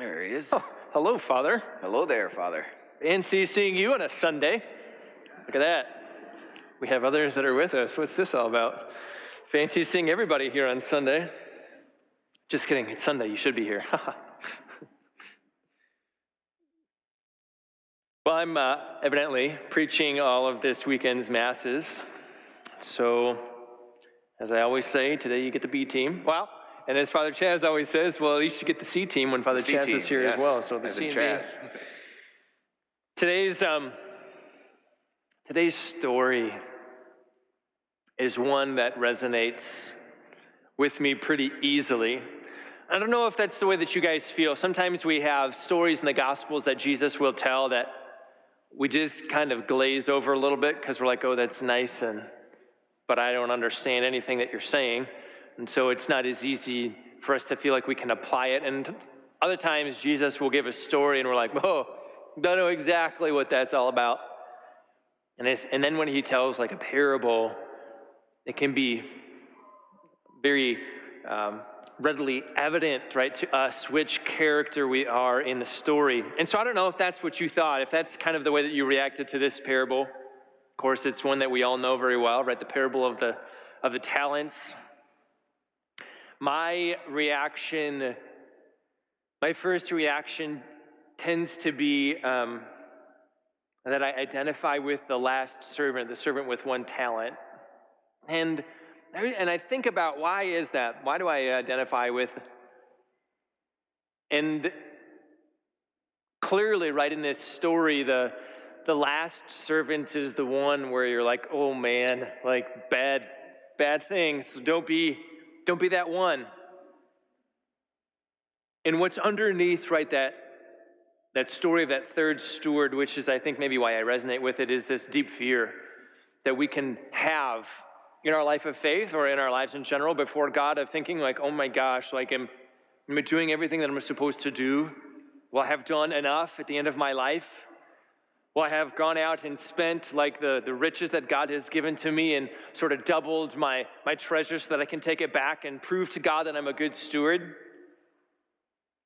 There he is. Oh, hello, Father. Hello there, Father. Fancy seeing you on a Sunday. Look at that. We have others that are with us. What's this all about? Fancy seeing everybody here on Sunday. Just kidding. It's Sunday. You should be here. Well, I'm evidently preaching all of this weekend's masses. So, as I always say, today you get the B team. Well, and as Father Chaz always says, well, at least you get the C team when Father Chaz is here as well. So the C and B. Today's story is one that resonates with me pretty easily. I don't know if that's the way that you guys feel. Sometimes we have stories in the Gospels that Jesus will tell that we just kind of glaze over a little bit because we're like, oh, that's nice, but I don't understand anything that you're saying. And so it's not as easy for us to feel like we can apply it. And other times Jesus will give a story and we're like, oh, don't know exactly what that's all about. And then when he tells like a parable, it can be very readily evident, right, to us which character we are in the story. And so I don't know if that's what you thought, if that's kind of the way that you reacted to this parable. Of course, it's one that we all know very well, right? The parable of the talents. My first reaction tends to be that I identify with the last servant, the servant with one talent. And I think about, why is that? Why do I identify with? And clearly, right in this story, the last servant is the one where you're like, oh man, like bad things. So don't be that one. And what's underneath, right, that story of that third steward, which is, I think, maybe why I resonate with it, is this deep fear that we can have in our life of faith or in our lives in general before God, of thinking like, oh my gosh, like am I doing everything that I'm supposed to do? Will I have done enough at the end of my life? Will I have gone out and spent like the riches that God has given to me and sort of doubled my treasure so that I can take it back and prove to God that I'm a good steward?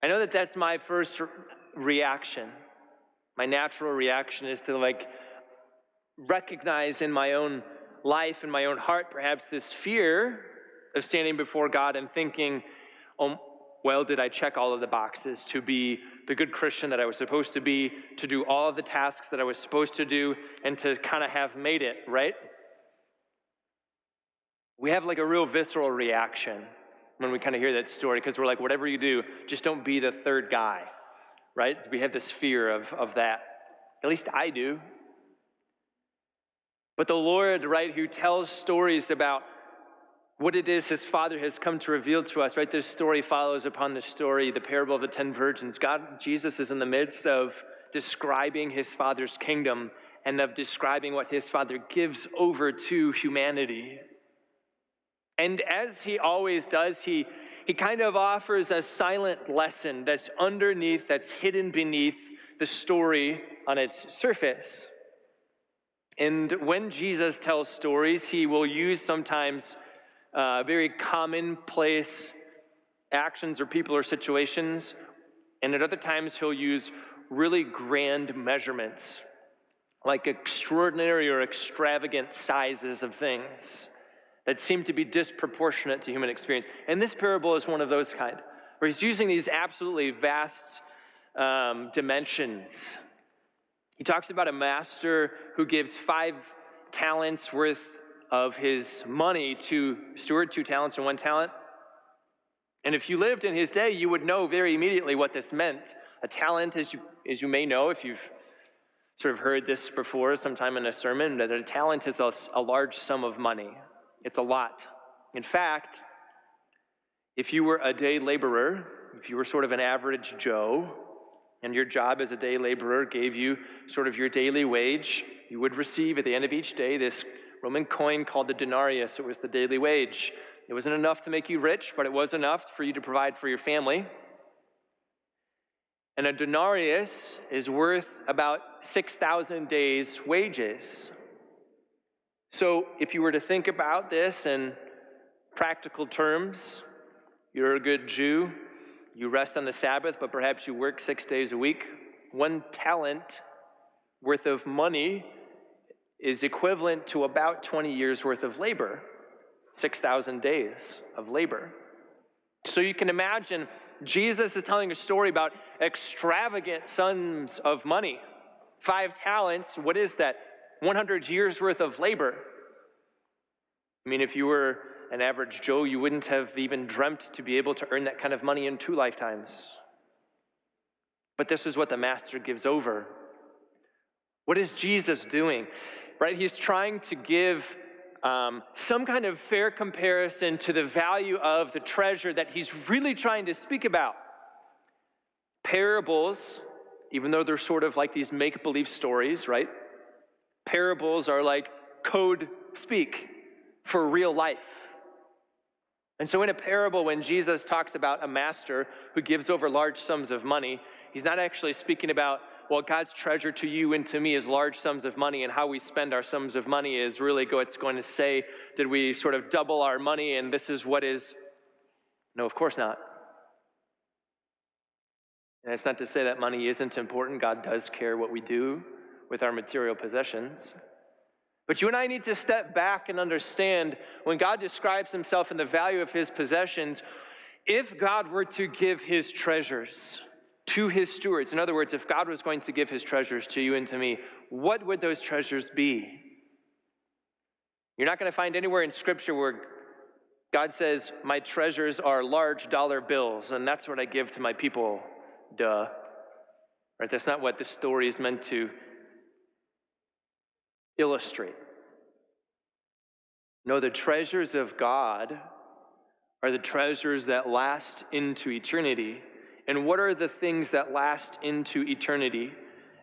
I know that that's my first reaction. My natural reaction is to like recognize in my own life, in my own heart, perhaps this fear of standing before God and thinking, oh, well, did I check all of the boxes to be the good Christian that I was supposed to be, to do all of the tasks that I was supposed to do, and to kind of have made it, right? We have like a real visceral reaction when we kind of hear that story, because we're like, whatever you do, just don't be the third guy, right? We have this fear of that. At least I do. But the Lord, right, who tells stories about what it is his Father has come to reveal to us, right? This story follows upon the story, the parable of the 10 virgins. Jesus is in the midst of describing his Father's kingdom and of describing what his Father gives over to humanity. And as he always does, he kind of offers a silent lesson that's underneath, that's hidden beneath the story on its surface. And when Jesus tells stories, he will use sometimes very commonplace actions or people or situations, and at other times he'll use really grand measurements, like extraordinary or extravagant sizes of things that seem to be disproportionate to human experience. And this parable is one of those kind, where he's using these absolutely vast dimensions. He talks about a master who gives 5 talents worth of his money to steward, 2 talents and 1 talent. And if you lived in his day, you would know very immediately what this meant. A talent, as you may know, if you've sort of heard this before sometime in a sermon, that a talent is a large sum of money. It's a lot. In fact, if you were a day laborer, if you were sort of an average Joe, and your job as a day laborer gave you sort of your daily wage, you would receive at the end of each day this Roman coin called the denarius. It was the daily wage. It wasn't enough to make you rich, but it was enough for you to provide for your family. And a denarius is worth about 6,000 days' wages. So if you were to think about this in practical terms, you're a good Jew, You rest on the Sabbath, but perhaps you work 6 days a week. 1 talent worth of money is equivalent to about 20 years worth of labor, 6,000 days of labor. So you can imagine Jesus is telling a story about extravagant sums of money. 5 talents, what is that? 100 years worth of labor. I mean, if you were an average Joe, you wouldn't have even dreamt to be able to earn that kind of money in 2 lifetimes. But this is what the master gives over. What is Jesus doing? Right? He's trying to give some kind of fair comparison to the value of the treasure that he's really trying to speak about. Parables, even though they're sort of like these make-believe stories, right? Parables are like code speak for real life. And so in a parable, when Jesus talks about a master who gives over large sums of money, he's not actually speaking about, well, God's treasure to you and to me is large sums of money, and how we spend our sums of money is really what's going to say, did we sort of double our money, and this is what is... No, of course not. And it's not to say that money isn't important. God does care what we do with our material possessions. But you and I need to step back and understand when God describes himself in the value of his possessions, if God were to give his treasures to his stewards, in other words, if God was going to give his treasures to you and to me, what would those treasures be? You're not going to find anywhere in Scripture where God says, my treasures are large dollar bills, and that's what I give to my people. Duh. Right? That's not what the story is meant to illustrate. No, the treasures of God are the treasures that last into eternity. And what are the things that last into eternity?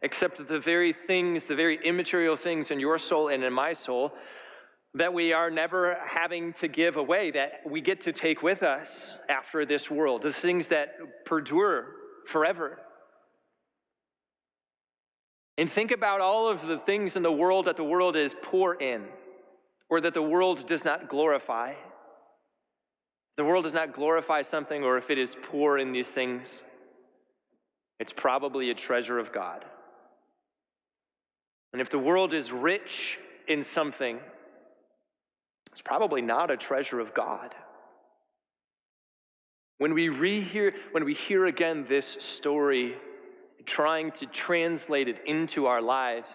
Except the very things, the very immaterial things in your soul and in my soul that we are never having to give away, that we get to take with us after this world. The things that perdure forever. And think about all of the things in the world that the world is poor in, or that the world does not glorify. The world does not glorify something, or if it is poor in these things, it's probably a treasure of God. And if the world is rich in something, it's probably not a treasure of God. When we hear again this story, trying to translate it into our lives,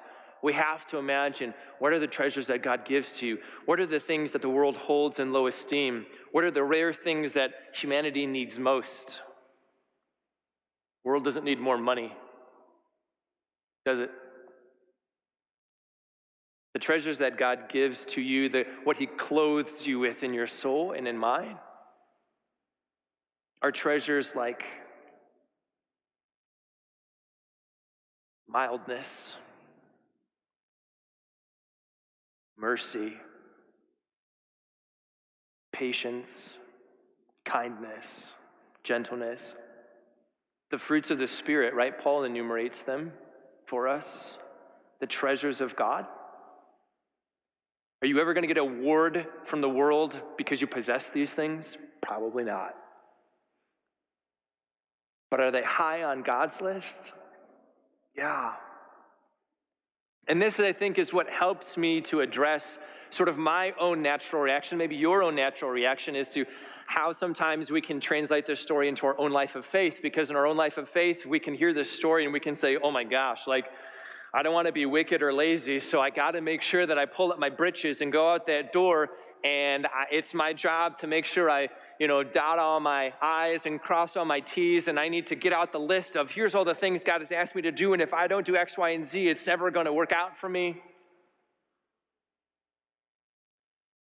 we have to imagine, what are the treasures that God gives to you? What are the things that the world holds in low esteem? What are the rare things that humanity needs most? The world doesn't need more money, does it? The treasures that God gives to you, what he clothes you with in your soul and in mine, are treasures like mildness, mercy, patience, kindness, gentleness. The fruits of the Spirit, right? Paul enumerates them for us. The treasures of God. Are you ever going to get an award from the world because you possess these things? Probably not. But are they high on God's list? Yeah. And this, I think, is what helps me to address sort of my own natural reaction, maybe your own natural reaction, is to how sometimes we can translate this story into our own life of faith, because in our own life of faith, we can hear this story and we can say, oh my gosh, like, I don't want to be wicked or lazy, so I got to make sure that I pull up my britches and go out that door, and it's my job to make sure I, dot all my I's and cross all my T's, and I need to get out the list of here's all the things God has asked me to do, and if I don't do X, Y, and Z, it's never going to work out for me.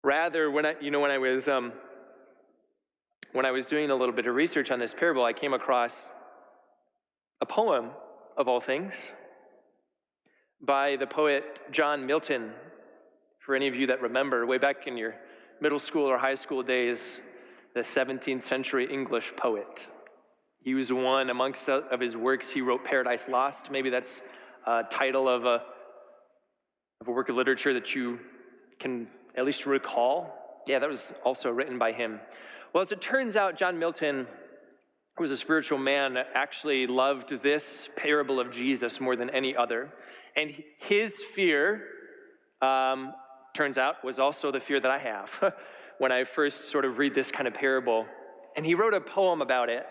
Rather, when I was doing a little bit of research on this parable, I came across a poem, of all things, by the poet John Milton. For any of you that remember, way back in your middle school or high school days, the 17th century English poet. He was one, amongst of his works, he wrote Paradise Lost. Maybe that's a title of a work of literature that you can at least recall. Yeah, that was also written by him. Well, as it turns out, John Milton who was a spiritual man, actually loved this parable of Jesus more than any other. And his fear, turns out, was also the fear that I have when I first sort of read this kind of parable. And he wrote a poem about it.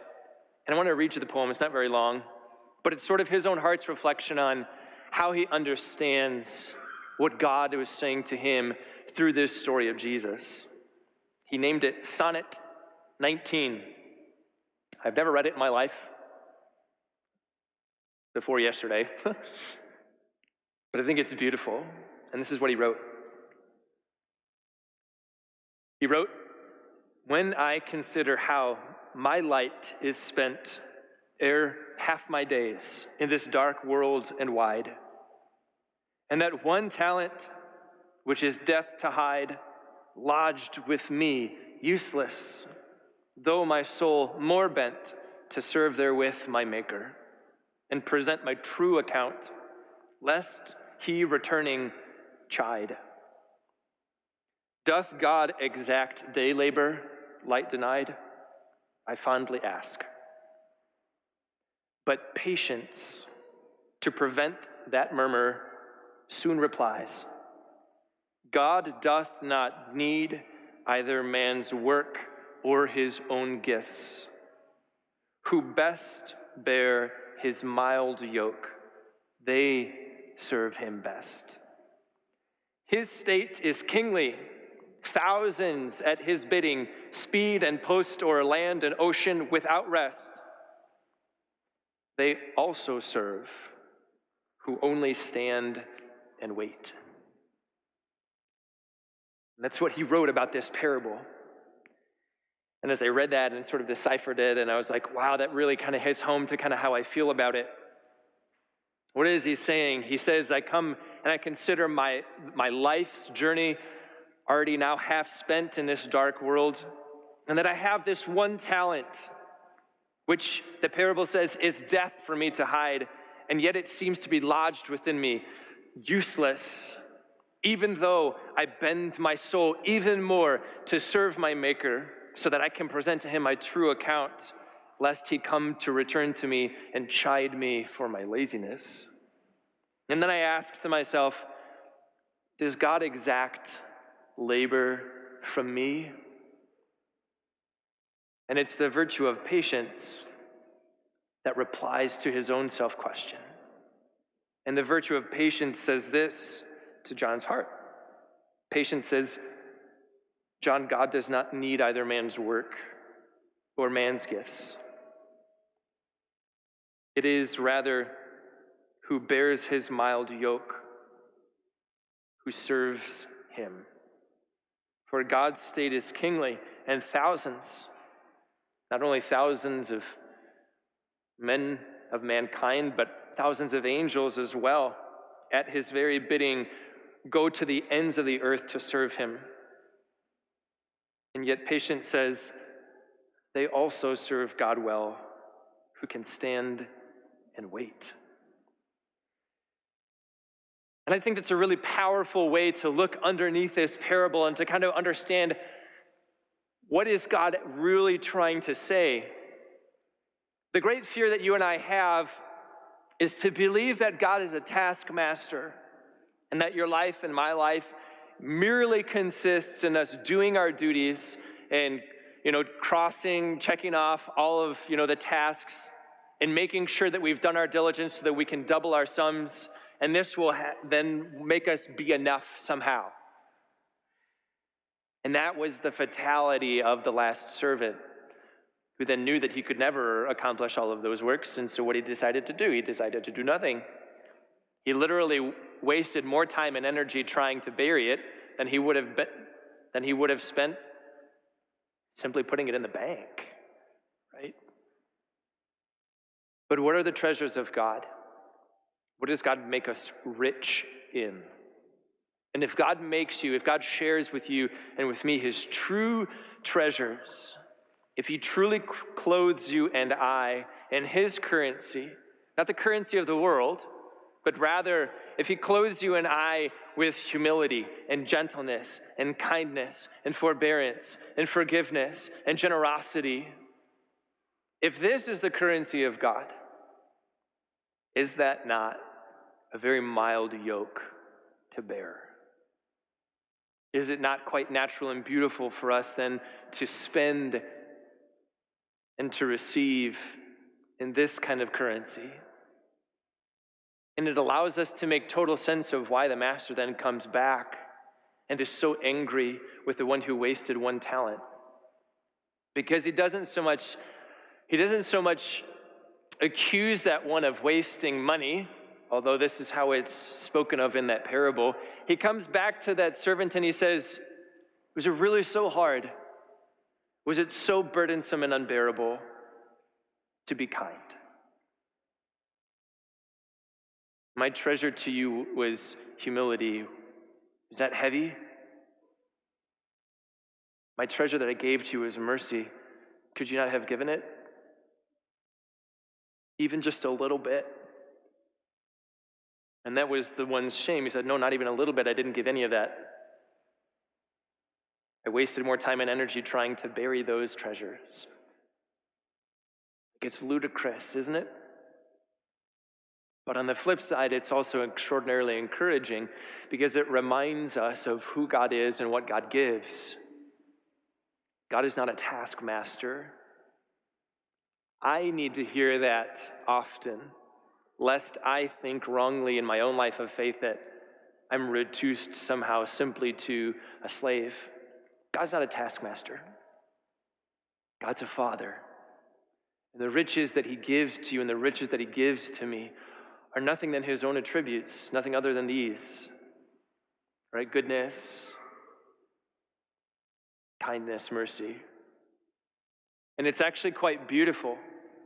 And I want to read you the poem. It's not very long. But it's sort of his own heart's reflection on how he understands what God was saying to him through this story of Jesus. He named it Sonnet 19. I've never read it in my life before yesterday, but I think it's beautiful. And this is what he wrote. He wrote, "When I consider how my light is spent ere half my days in this dark world and wide, and that one talent, which is death to hide, lodged with me, useless, though my soul more bent to serve therewith my Maker, and present my true account, lest he returning chide. Doth God exact day labor, light denied? I fondly ask. But patience, to prevent that murmur, soon replies, God doth not need either man's work or his own gifts, who best bear his mild yoke, they serve him best. His state is kingly, thousands at his bidding speed and post o'er land and ocean without rest. They also serve, who only stand and wait." And that's what he wrote about this parable. And as I read that and sort of deciphered it, and I was like, wow, that really kind of hits home to kind of how I feel about it. What is he saying? He says, I come and I consider my life's journey already now half spent in this dark world, and that I have this one talent, which the parable says is death for me to hide, and yet it seems to be lodged within me, useless, even though I bend my soul even more to serve my Maker, so that I can present to him my true account, lest he come to return to me and chide me for my laziness. And then I asked to myself, does God exact labor from me? And it's the virtue of patience that replies to his own self-question. And the virtue of patience says this to John's heart. Patience says, John, God does not need either man's work or man's gifts. It is rather who bears his mild yoke, who serves him. For God's state is kingly, and thousands, not only thousands of men of mankind, but thousands of angels as well, at his very bidding, go to the ends of the earth to serve him. And yet patience says, they also serve God well, who can stand and wait. And I think that's a really powerful way to look underneath this parable and to kind of understand, what is God really trying to say? The great fear that you and I have is to believe that God is a taskmaster and that your life and my life merely consists in us doing our duties and, checking off all of, the tasks and making sure that we've done our diligence so that we can double our sums, and this will then make us be enough somehow. And that was the fatality of the last servant, who then knew that he could never accomplish all of those works, and so what he decided to do? He decided to do nothing. He literally wasted more time and energy trying to bury it than he would have spent simply putting it in the bank, right? But what are the treasures of God? What does God make us rich in? And if God shares with you and with me his true treasures, if he truly clothes you and I in his currency, not the currency of the world, but rather if he clothes you and I with humility and gentleness and kindness and forbearance and forgiveness and generosity, If this is the currency of God, is that not a very mild yoke to bear? Is it not quite natural and beautiful for us then to spend and to receive in this kind of currency? And it allows us to make total sense of why the master then comes back and is so angry with the one who wasted one talent. Because he doesn't so much accuse that one of wasting money, although this is how it's spoken of in that parable. He comes back to that servant and he says, was it really so hard? Was it so burdensome and unbearable to be kind? My treasure to you was humility. Is that heavy? My treasure that I gave to you was mercy. Could you not have given it? Even just a little bit? And that was the one's shame. He said, no, not even a little bit. I didn't give any of that. I wasted more time and energy trying to bury those treasures. It's ludicrous, isn't it? But on the flip side, it's also extraordinarily encouraging because it reminds us of who God is and what God gives. God is not a taskmaster. I need to hear that often, lest I think wrongly in my own life of faith that I'm reduced somehow simply to a slave. God's not a taskmaster. God's a father. And the riches that he gives to you and the riches that he gives to me are nothing than his own attributes, nothing other than these, right? Goodness, kindness, mercy. And it's actually quite beautiful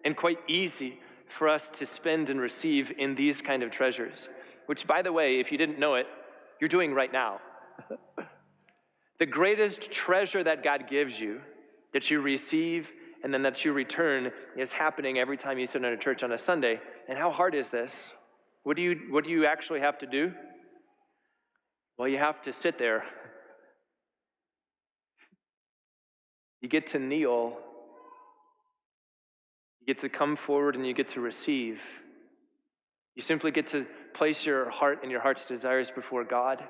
and quite easy for us to spend and receive in these kind of treasures, which, by the way, if you didn't know it, you're doing right now. The greatest treasure that God gives you, that you receive and then that you return, is happening every time you sit in a church on a Sunday. And how hard is this? What do you actually have to do? Well, you have to sit there. You get to kneel. You get to come forward and you get to receive. You simply get to place your heart and your heart's desires before God.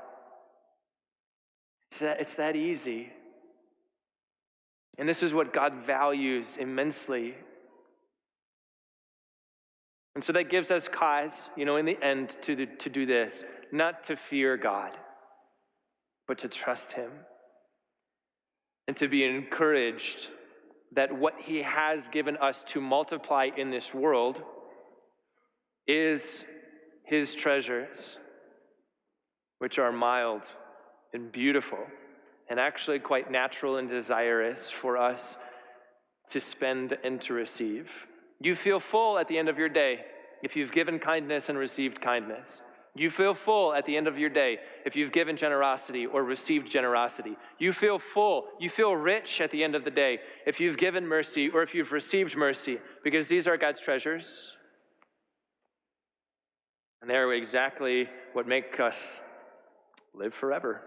It's that easy. And this is what God values immensely. And so that gives us cause, in the end, to do this. Not to fear God, but to trust him. And to be encouraged that what he has given us to multiply in this world is his treasures, which are mild and beautiful and actually quite natural and desirous for us to spend and to receive. You feel full at the end of your day if you've given kindness and received kindness. You feel full at the end of your day if you've given generosity or received generosity. You feel full, you feel rich at the end of the day if you've given mercy or if you've received mercy, because these are God's treasures. And they are exactly what make us live forever.